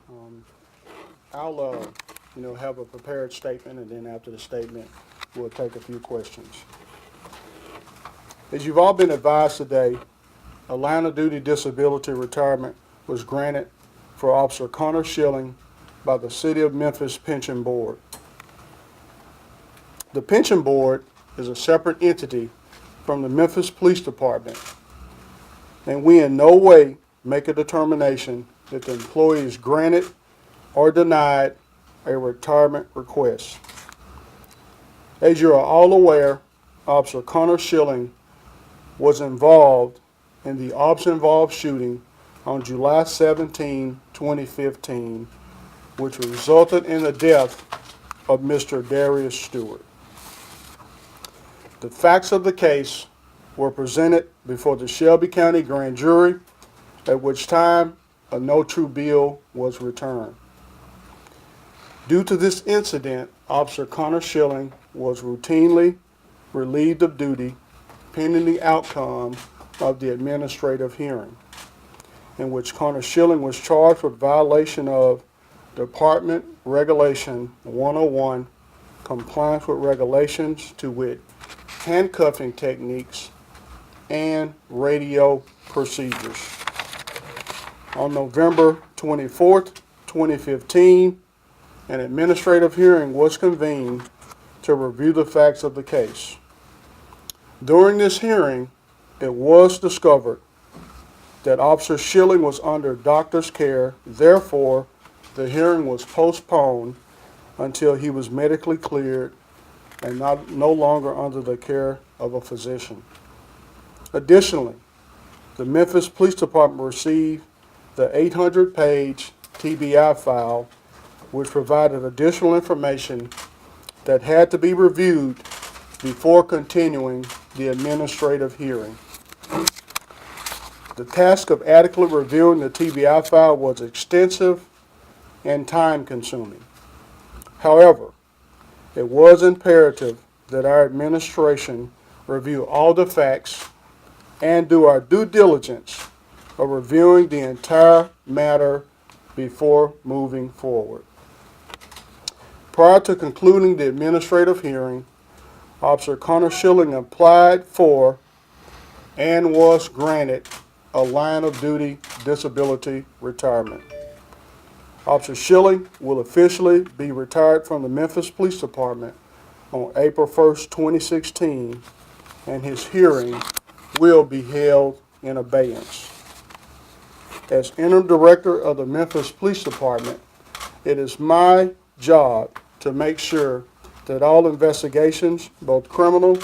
Um, I'll have a prepared statement, and then after the statement, we'll take a few questions. As you've all been advised today, a line of duty disability retirement was granted for Officer Connor Schilling by the City of Memphis Pension Board. The Pension Board is a separate entity from the Memphis Police Department, and we in no way make a determination that the employee is granted or denied a retirement request. As you are all aware, Officer Connor Schilling was involved in the officer-involved shooting on July 17, 2015, which resulted in the death of Mr. Darius Stewart. The facts of the case were presented before the Shelby County Grand Jury, at which time a no true bill was returned. Due to this incident, Officer Connor Schilling was routinely relieved of duty pending the outcome of the administrative hearing, in which Connor Schilling was charged with violation of Department Regulation 101, compliance with regulations, to wit, handcuffing techniques and radio procedures. On November 24th, 2015, an administrative hearing was convened to review the facts of the case. During this hearing, it was discovered that Officer Schilling was under doctor's care. Therefore, the hearing was postponed until he was medically cleared and no longer under the care of a physician. Additionally, the Memphis Police Department received the 800-page TBI file, which provided additional information that had to be reviewed before continuing the administrative hearing. The task of adequately reviewing the TBI file was extensive and time-consuming. However, it was imperative that our administration review all the facts and do our due diligence of reviewing the entire matter before moving forward. Prior to concluding the administrative hearing, Officer Connor Schilling applied for and was granted a line of duty disability retirement. Officer Schilling will officially be retired from the Memphis Police Department on April 1st, 2016, and his hearing will be held in abeyance. As interim director of the Memphis Police Department, it is my job to make sure that all investigations, both criminal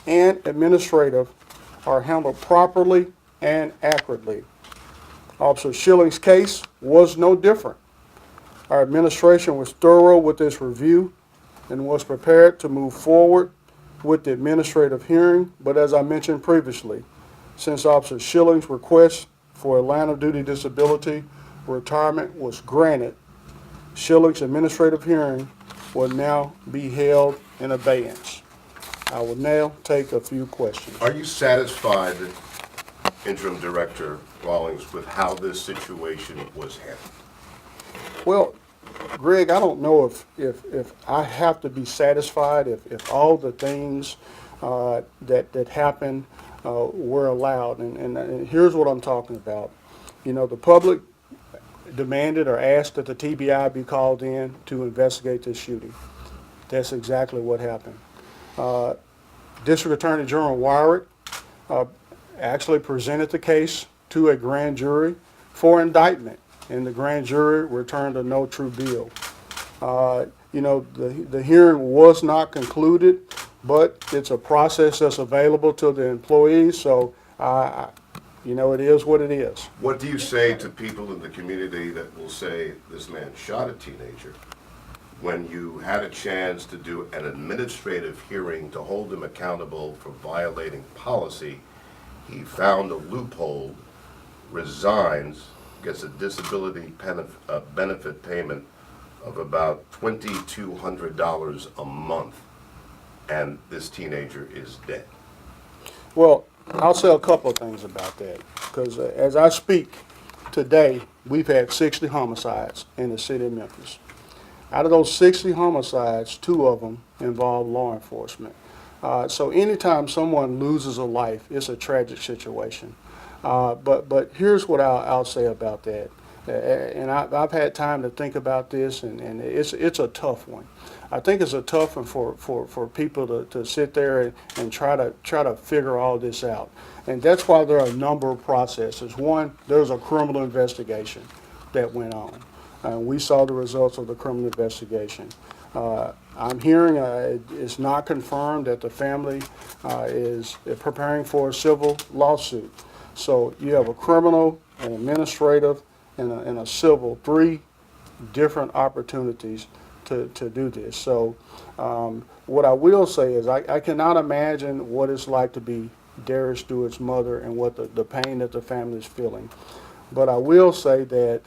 and administrative, are handled properly and accurately. Officer Schilling's case was no different. Our administration was thorough with this review and was prepared to move forward with the administrative hearing, but as I mentioned previously, since Officer Schilling's request for a line of duty disability retirement was granted, Schilling's administrative hearing will now be held in abeyance. I will now take a few questions. Are you satisfied, Interim Director Rawlings, with how this situation was handled? Well, Greg, I don't know if I have to be satisfied if all the things that happened were allowed. And here's what I'm talking about. You know, the public demanded or asked that the TBI be called in to investigate this shooting. That's exactly what happened. District Attorney General Wyrick actually presented the case to a grand jury for indictment, and the grand jury returned a no true bill. The hearing was not concluded, but it's a process that's available to the employees, so it is what it is. What do you say to people in the community that will say this man shot a teenager when you had a chance to do an administrative hearing to hold him accountable for violating policy? He found a loophole, resigns, gets a disability benefit payment of about $2,200 a month, and this teenager is dead. Well, I'll say a couple of things about that, because as I speak today, we've had 60 homicides in the city of Memphis. Out of those 60 homicides, 2 of them involve law enforcement. So anytime someone loses a life, it's a tragic situation. But here's what I'll say about that. And I've had time to think about this, and it's a tough one. I think it's a tough one for people to sit there and try to figure all this out. And that's why there are a number of processes. One, there's a criminal investigation that went on. We saw the results of the criminal investigation. I'm hearing it's not confirmed that the family is preparing for a civil lawsuit. So you have a criminal, an administrative, and a civil, 3 different opportunities to do this. So what I will say is I cannot imagine what it's like to be Darius Stewart's mother and what the pain that the family is feeling. But I will say that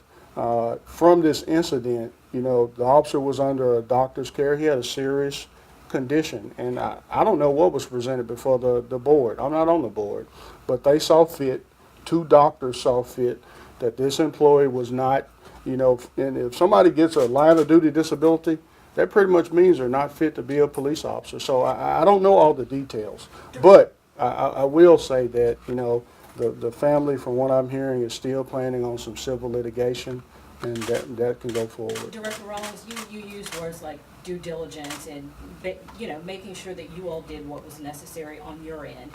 from this incident, you know, the officer was under a doctor's care. He had a serious condition, and I don't know what was presented before the board. I'm not on the board, but they saw fit, 2 doctors saw fit, that this employee was not, you know, and if somebody gets a line of duty disability, that pretty much means they're not fit to be a police officer. So I don't know all the details, but I will say that, you know, the family, from what I'm hearing, is still planning on some civil litigation, and that can go forward. Director Rollins, you used words like due diligence and, you know, making sure that you all did what was necessary on your end.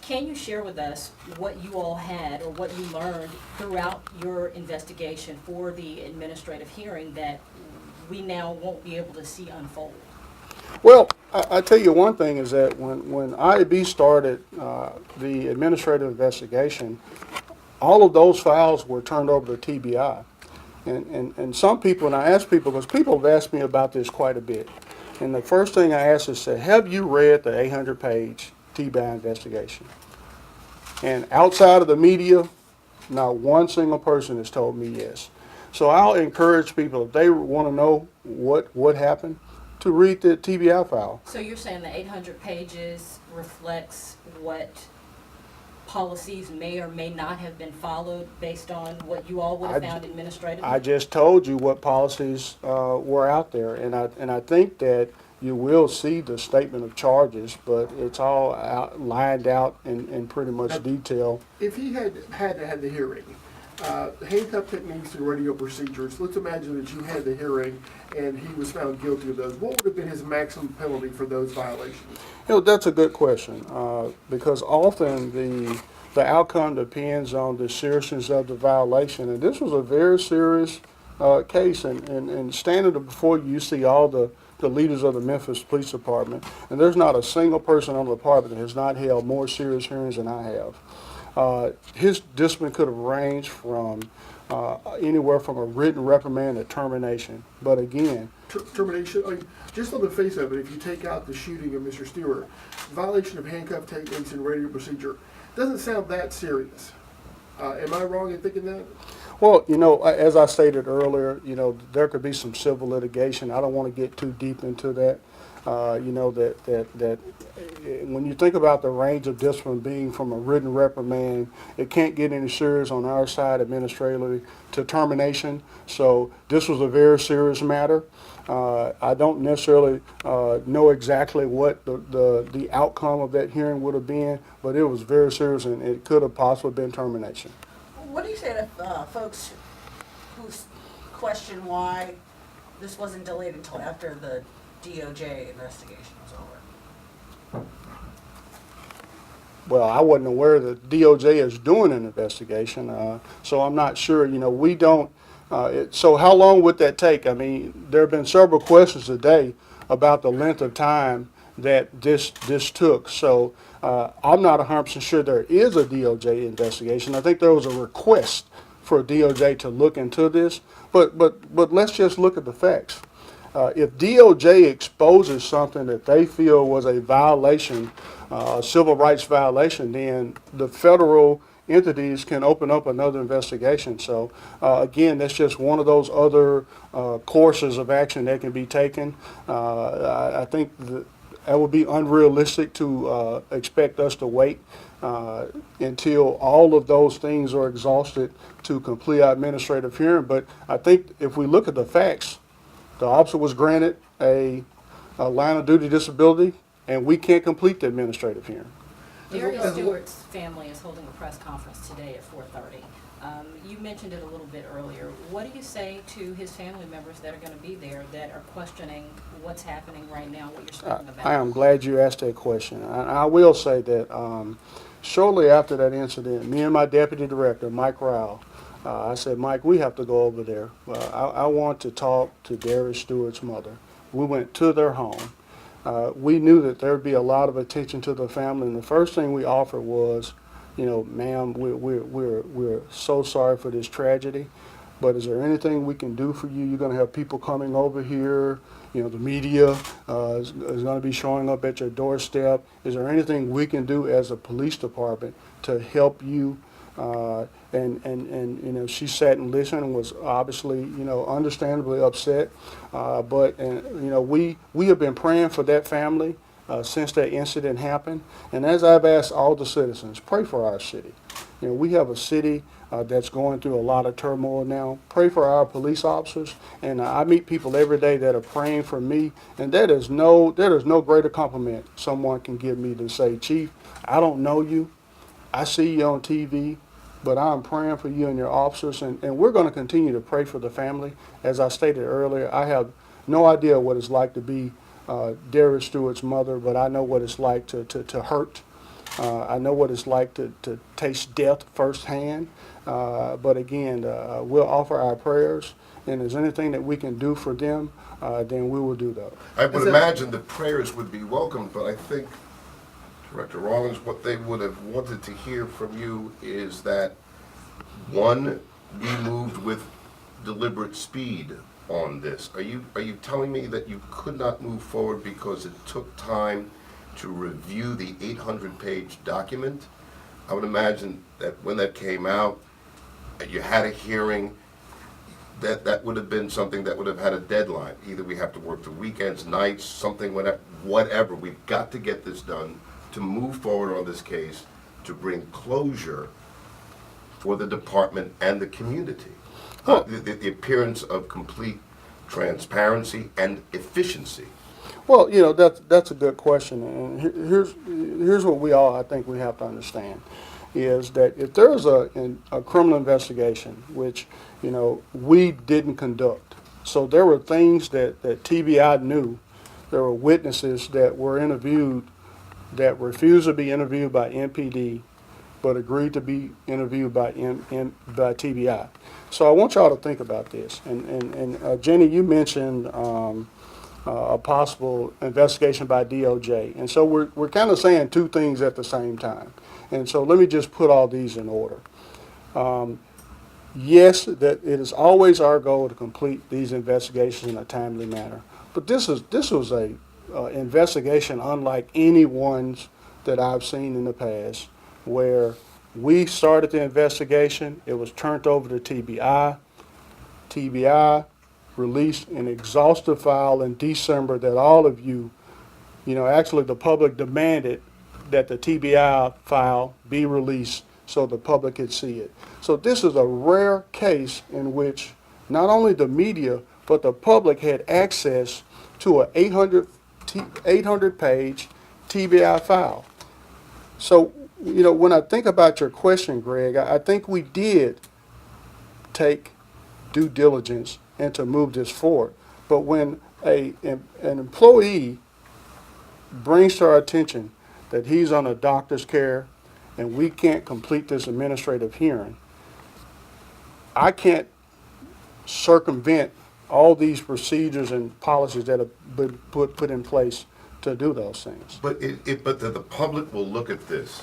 Can you share with us what you all had or what you learned throughout your investigation for the administrative hearing that we now won't be able to see unfold? Well, I tell you one thing is that when IAB started the administrative investigation, all of those files were turned over to TBI. And some people, and I ask people, because people have asked me about this quite a bit, and the first thing I ask is, have you read the 800-page TBI investigation? And outside of the media, not one single person has told me yes. So I'll encourage people, if they want to know what happened, to read the TBI file. So you're saying the 800 pages reflects what policies may or may not have been followed based on what you all would have found administratively? I just told you what policies were out there, and I think that you will see the statement of charges, but it's all lined out in pretty much detail. If he had to have the hearing, handcuff techniques and radio procedures, let's imagine that you had the hearing and he was found guilty of those. What would have been his maximum penalty for those violations? You know, that's a good question, because often the outcome depends on the seriousness of the violation, and this was a very serious case, and standing before you see all the leaders of the Memphis Police Department, and there's not a single person on the department that has not held more serious hearings than I have. His discipline could have ranged from anywhere from a written reprimand to termination. But again, Termination, I mean, just on the face of it, if you take out the shooting of Mr. Stewart, violation of handcuff techniques and radio procedure doesn't sound that serious. Am I wrong in thinking that? well, you know, as I stated earlier, you know, there could be some civil litigation. I don't want to get too deep into that. You know, that when you think about the range of discipline being from a written reprimand, it can't get any serious on our side administratively to termination. So this was a very serious matter. I don't necessarily know exactly what the outcome of that hearing would have been, but it was very serious, and it could have possibly been termination. What do you say to folks who question why this wasn't delayed until after the DOJ investigation was over? Well, I wasn't aware that DOJ is doing an investigation, so I'm not sure. You know, we don't. So how long would that take? I mean, there have been several questions today about the length of time that this took. So I'm not 100% sure there is a DOJ investigation. I think there was a request for DOJ to look into this, but let's just look at the facts. If DOJ exposes something that they feel was a violation, a civil rights violation, then the federal entities can open up another investigation. So again, that's just one of those other courses of action that can be taken. I think that would be unrealistic to expect us to wait until all of those things are exhausted to complete our administrative hearing. But I think if we look at the facts, the officer was granted a line of duty disability, and we can't complete the administrative hearing. Darius Stewart's family is holding a press conference today at 4:30. You mentioned it a little bit earlier. What do you say to his family members that are going to be there that are questioning what's happening right now, what you're speaking about? I am glad you asked that question. I will say that shortly after that incident, me and my deputy director, Mike Rowell, I said, Mike, we have to go over there. I want to talk to Darius Stewart's mother. We went to their home. We knew that there would be a lot of attention to the family, and the first thing we offered was, ma'am, we're so sorry for this tragedy, but is there anything we can do for you? You're going to have people coming over here. The media is going to be showing up at your doorstep. Is there anything we can do as a police department to help you? And she sat and listened and was obviously, understandably upset. But we have been praying for that family since that incident happened. And as I've asked all the citizens, pray for our city. We have a city that's going through a lot of turmoil now. Pray for our police officers. And I meet people every day that are praying for me. And there is no greater compliment someone can give me than say, Chief, I don't know you. I see you on TV, but I'm praying for you and your officers, and we're going to continue to pray for the family. As I stated earlier, I have no idea what it's like to be Darius Stewart's mother, but I know what it's like to hurt. I know what it's like to taste death firsthand. But again, we'll offer our prayers, and if there's anything that we can do for them, then we will do that. I would imagine the prayers would be welcomed, but I think, Director Rawlings, what they would have wanted to hear from you is that, one, we moved with deliberate speed on this. Are you telling me that you could not move forward because it took time to review the 800-page document? I would imagine that when that came out, you had a hearing, that would have been something that would have had a deadline. Either we have to work the weekends, nights, something, whatever. We've got to get this done to move forward on this case, to bring closure for the department and the community. The appearance of complete transparency and efficiency. Well, that's a good question, and here's what I think we have to understand, is that if there's a criminal investigation, which we didn't conduct, so there were things that TBI knew, there were witnesses that were interviewed that refused to be interviewed by MPD, but agreed to be interviewed by TBI. So I want y'all to think about this. And Jenny, you mentioned a possible investigation by DOJ, and so we're kind of saying two things at the same time. And so let me just put all these in order. Yes, that it is always our goal to complete these investigations in a timely manner, but this was a investigation unlike any ones that I've seen in the past, where we started the investigation, it was turned over to TBI. TBI released an exhaustive file in December that all of you, actually the public demanded that the TBI file be released so the public could see it. So this is a rare case in which not only the media, but the public had access to an 800-page TBI file. So, when I think about your question, Greg, I think we did take due diligence and to move this forward. But when an employee brings to our attention that he's on a doctor's care and we can't complete this administrative hearing, I can't circumvent all these procedures and policies that have been put in place to do those things. But the public will look at this.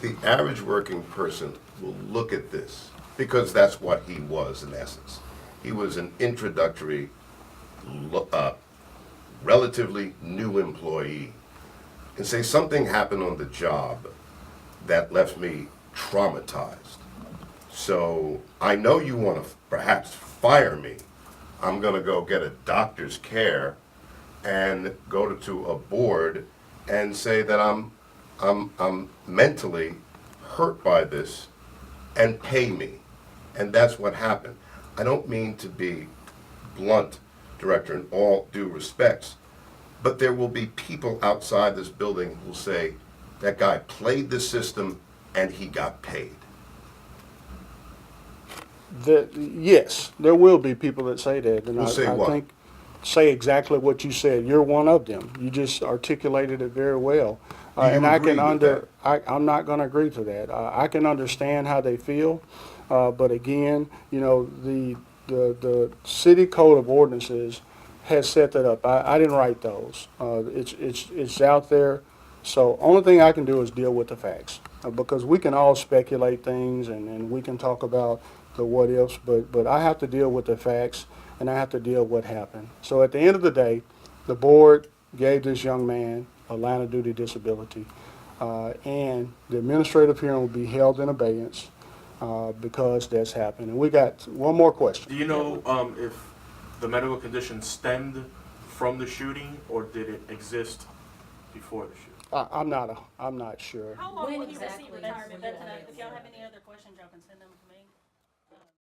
The average working person will look at this, because that's what he was in essence. He was an introductory, relatively new employee, and say something happened on the job that left me traumatized. So I know you want to perhaps fire me. I'm going to go get a doctor's care and go to a board and say that I'm I'm mentally hurt by this and pay me. And that's what happened. I don't mean to be blunt, Director, in all due respects, but there will be people outside this building who will say, that guy played the system and he got paid. Yes, there will be people that say that, and Who say I what? think say exactly what you said. You're one of them. You just articulated it very well. Do you And I can agree with that? I'm not going to agree to that. I can understand how they feel, but again, you know, the city code of ordinances has set that up. I didn't write those. It's out there. So only thing I can do is deal with the facts, because we can all speculate things and we can talk about the what ifs, but I have to deal with the facts and I have to deal with what happened. So at the end of the day, the board gave this young man a line of duty disability, and the administrative hearing will be held in abeyance because that's happened. And we got one more question. Do you know if the medical condition stemmed from the shooting or did it exist before the shooting? I'm not sure. How long When will he receive exactly retirement? will you If have y'all it? have any other questions, y'all can send them to me.